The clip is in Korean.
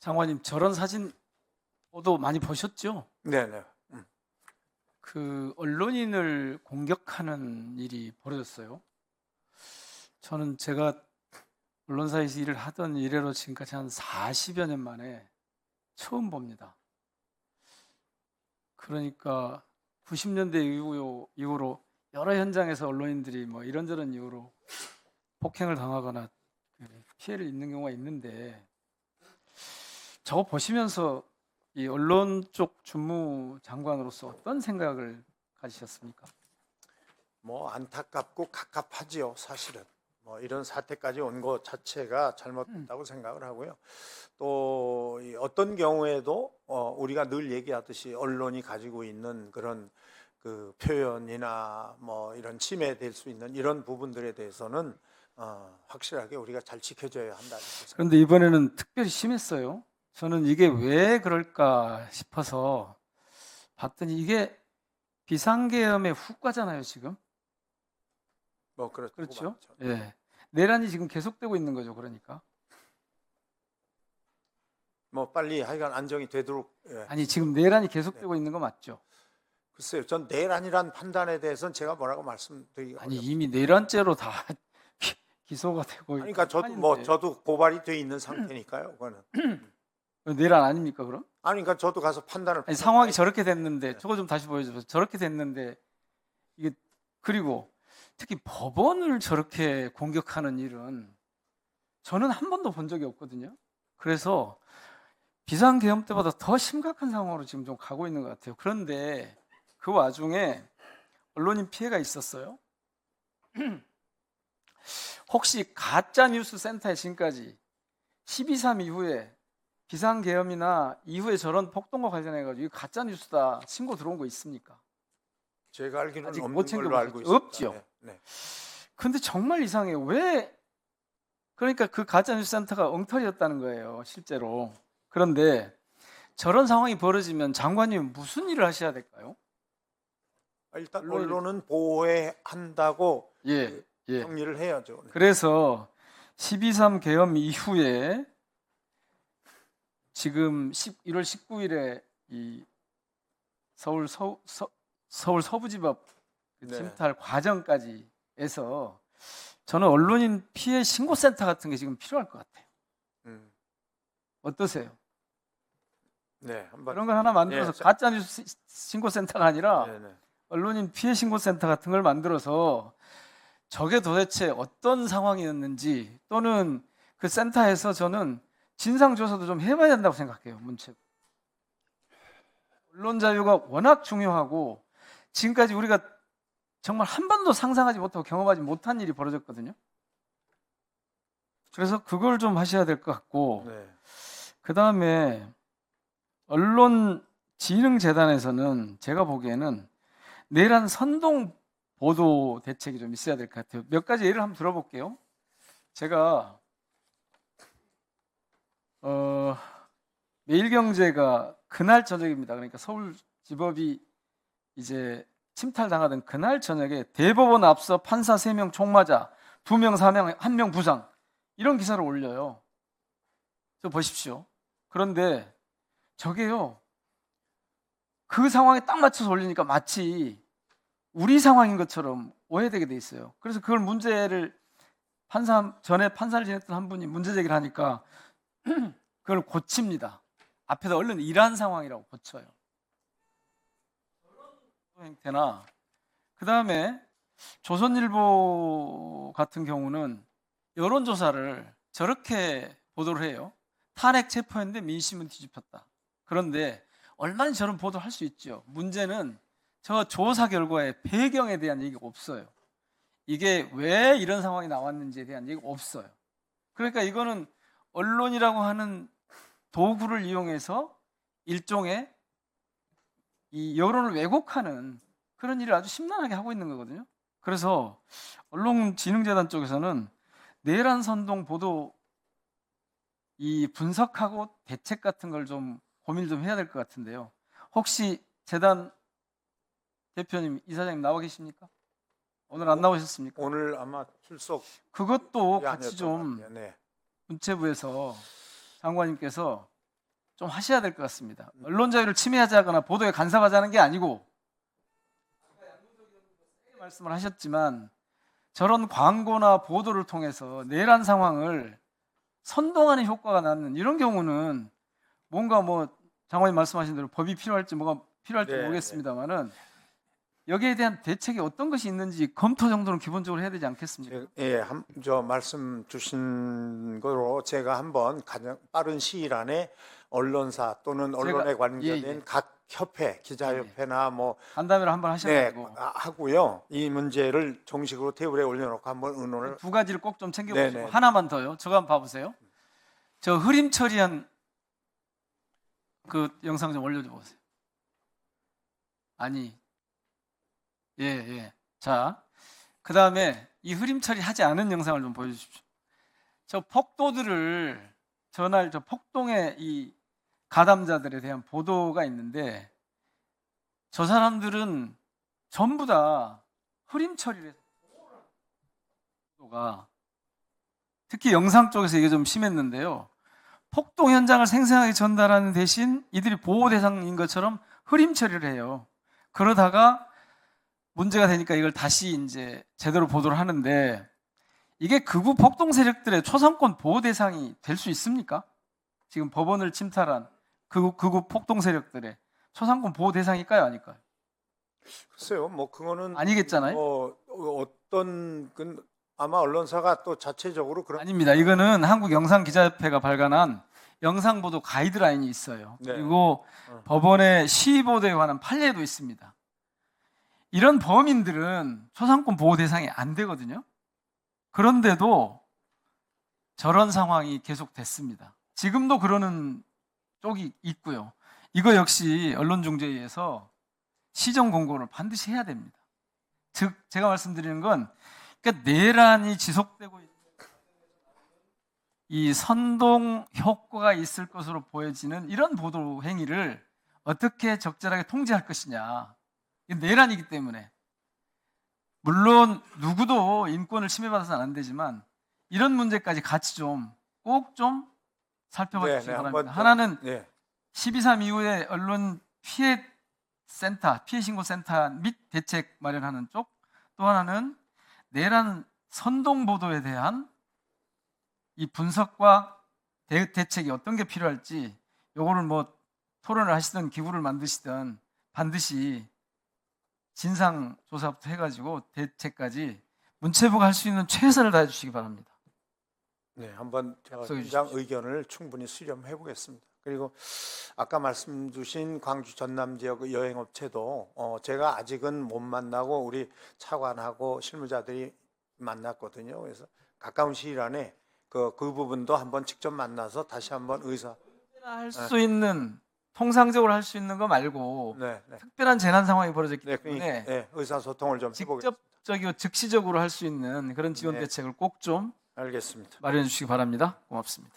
장관님, 저런 사진 보도 많이 보셨죠? 네네. 그 언론인을 공격하는 일이 벌어졌어요. 저는 제가 언론사에서 일을 하던 이래로 지금까지 한 40여 년 만에 처음 봅니다. 그러니까 90년대 이후로 여러 현장에서 언론인들이 뭐 이런저런 이유로 폭행을 당하거나 피해를 입는 경우가 있는데, 저거 보시면서 이 언론 쪽 주무장관으로서 어떤 생각을 가지셨습니까? 뭐 안타깝고 갑갑하지요, 사실은. 뭐 이런 사태까지 온 것 자체가 잘못됐다고 생각을 하고요. 또이 어떤 경우에도 우리가 늘 얘기하듯이 언론이 가지고 있는 그런 그 표현이나 뭐 이런 침해될 수 있는 이런 부분들에 대해서는 확실하게 우리가 잘 지켜줘야 한다 이렇게 생각합니다. 그런데 이번에는 특별히 심했어요. 저는 이게 왜 그럴까 싶어서 봤더니 이게 비상계엄의 후과잖아요, 지금. 뭐 그렇죠. 그렇죠? 예. 내란이 지금 계속되고 있는 거죠, 그러니까. 뭐 빨리 하여간 안정이 되도록. 예. 아니, 지금 내란이 계속되고 있는 거 맞죠? 글쎄요, 전 내란이란 판단에 대해서는 제가 뭐라고 말씀드리기 아니, 어렵습니다. 이미 내란죄로 다 기소가 되고 아니, 그러니까 저도 판인데. 저도 고발이 돼 있는 상태니까요. 그거는. 내란 아닙니까, 그럼? 아니, 그러니까 저도 가서 판단을. 아니, 상황이 저렇게 됐는데, 네. 저거 좀 다시 보여주세요. 저렇게 됐는데, 이게, 그리고 특히 법원을 저렇게 공격하는 일은 저는 한 번도 본 적이 없거든요. 그래서 비상계엄 때보다 더 심각한 상황으로 지금 좀 가고 있는 것 같아요. 그런데 그 와중에 언론인 피해가 있었어요. 혹시 가짜뉴스 센터에 지금까지 12.3 이후에 비상계엄이나 이후에 저런 폭동과 관련해가지고 가짜뉴스다 신고 들어온 거 있습니까? 제가 알기로는 아직 없는 못 걸로 알고 챙겨보셨죠? 있습니다. 없죠. 네, 네. 근데 정말 이상해요. 왜? 그러니까 그 가짜뉴스 센터가 엉터리였다는 거예요, 실제로. 그런데 저런 상황이 벌어지면 장관님은 무슨 일을 하셔야 될까요? 일단 언론을- 언론은 보호해야 한다고 예, 예. 정리를 해야죠. 네. 그래서 12.3 계엄 이후에 지금 1월 19일에 이 서울 서부지법 네. 침탈 과정까지 해서 저는 언론인 피해 신고센터 같은 게 지금 필요할 것 같아요. 음, 어떠세요? 네, 한번. 그런 걸 하나 만들어서 네, 가짜뉴스 신고센터가 아니라 네, 네. 언론인 피해 신고센터 같은 걸 만들어서 저게 도대체 어떤 상황이었는지, 또는 그 센터에서 저는 진상조사도 좀 해봐야 된다고 생각해요. 문책. 언론 자유가 워낙 중요하고 지금까지 우리가 정말 한 번도 상상하지 못하고 경험하지 못한 일이 벌어졌거든요. 그래서 그걸 좀 하셔야 될 것 같고, 네. 그 다음에 언론진흥재단에서는 제가 보기에는 내란 선동 보도 대책이 좀 있어야 될 것 같아요. 몇 가지 예를 한번 들어볼게요. 제가 매일경제가 그날 저녁입니다. 그러니까 서울지법이 이제 침탈당하던 그날 저녁에 대법원 앞서 판사 3명 총 맞아 2명 사망, 1명 부상, 이런 기사를 올려요. 저 보십시오. 그런데 저게요, 그 상황에 딱 맞춰서 올리니까 마치 우리 상황인 것처럼 오해되게 돼 있어요. 그래서 그걸 문제를 전에 판사를 지냈던 한 분이 문제 제기를 하니까 그걸 고칩니다. 앞에서 얼른 이러한 상황이라고 고쳐요. 행태나, 그 다음에 조선일보 같은 경우는 여론조사를 저렇게 보도를 해요. 탄핵 체포했는데 민심은 뒤집혔다. 그런데 얼마나 저런 보도를 할 수 있죠. 문제는 저 조사 결과의 배경에 대한 얘기가 없어요. 이게 왜 이런 상황이 나왔는지에 대한 얘기가 없어요. 그러니까 이거는 언론이라고 하는 도구를 이용해서 일종의 이 여론을 왜곡하는 그런 일을 아주 심란하게 하고 있는 거거든요. 그래서 언론진흥재단 쪽에서는 내란 선동 보도 이 분석하고 대책 같은 걸 좀 고민을 좀 해야 될 것 같은데요. 혹시 재단 대표님, 이사장님 나와 계십니까? 오늘 안 나오셨습니까? 오늘 아마 출석. 그것도 이 같이 아니었던 좀 것 같아요. 네. 문체부에서 장관님께서 좀 하셔야 될 것 같습니다. 언론 자유를 침해하자거나 보도에 간섭하자는 게 아니고 말씀을 하셨지만 저런 광고나 보도를 통해서 내란 상황을 선동하는 효과가 나는 이런 경우는 뭔가 뭐 장관님 말씀하신 대로 법이 필요할지 뭐가 필요할지 네, 모르겠습니다만은 여기에 대한 대책이 어떤 것이 있는지 검토 정도는 기본적으로 해야 되지 않겠습니까? 예, 저 말씀 주신 거로 제가 한번 가장 빠른 시일 안에 언론사 또는 언론에 관계된 각 협회, 기자협회나 뭐 간담회를 한번 하셔가지고 하고요. 이 문제를 정식으로 테이블에 올려놓고 한번 의논을. 두 가지를 꼭 좀 챙겨보시고 네네. 하나만 더요. 저거 한번 봐보세요. 저 흐림 처리한 그 영상 좀 올려줘 보세요. 아니, 예. 자, 그 다음에 이 흐림 처리하지 않은 영상을 좀 보여주십시오. 저 폭도들을 전날 저 폭동의 이 가담자들에 대한 보도가 있는데 저 사람들은 전부 다 흐림 처리를 해서 보도가 특히 영상 쪽에서 이게 좀 심했는데요. 폭동 현장을 생생하게 전달하는 대신 이들이 보호 대상인 것처럼 흐림 처리를 해요. 그러다가 문제가 되니까 이걸 다시 이제 제대로 보도를 하는데 이게 극우 폭동 세력들의 초상권 보호 대상이 될 수 있습니까? 지금 법원을 침탈한 극우 폭동 세력들의 초상권 보호 대상일까요, 아닐까요? 글쎄요, 뭐 그거는 아니겠잖아요. 어떤 아마 언론사가 또 자체적으로 그런. 아닙니다. 이거는 한국영상기자협회가 발간한 영상보도 가이드라인이 있어요. 네. 그리고 법원의 시위보도에 관한 판례도 있습니다. 이런 범인들은 초상권 보호 대상이 안 되거든요. 그런데도 저런 상황이 계속됐습니다. 지금도 그러는 쪽이 있고요. 이거 역시 언론중재위에서 시정 공고를 반드시 해야 됩니다. 즉 제가 말씀드리는 건 그러니까 내란이 지속되고 있는 이 선동 효과가 있을 것으로 보여지는 이런 보도 행위를 어떻게 적절하게 통제할 것이냐. 이게 내란이기 때문에 물론 누구도 인권을 침해받아서는 안 되지만 이런 문제까지 같이 좀 꼭 좀 살펴봐 주시기 바랍니다. 하나는 12.3 이후에 언론 피해 신고센터 및 대책 마련하는 쪽, 또 하나는 내란 선동 보도에 대한 이 분석과 대책이 어떤 게 필요할지 요거를 뭐 토론을 하시든 기구를 만드시든 반드시 진상조사부터 해가지고 대책까지 문체부가 할 수 있는 최선을 다해 주시기 바랍니다. 네, 한번 제가 현장 의견을 충분히 수렴해 보겠습니다. 그리고 아까 말씀 주신 광주 전남 지역 여행업체도 제가 아직은 못 만나고 우리 차관하고 실무자들이 만났거든요. 그래서 가까운 시일 안에 그 부분도 한번 직접 만나서 다시 한번 할 수 있는 통상적으로 할 수 있는 거 말고 특별한 재난 상황이 벌어졌기 때문에 의사소통을 좀 해보겠습니다. 직접적이고 즉시적으로 할 수 있는 그런 지원 대책을 꼭 좀 알겠습니다. 마련해 주시기 바랍니다. 고맙습니다.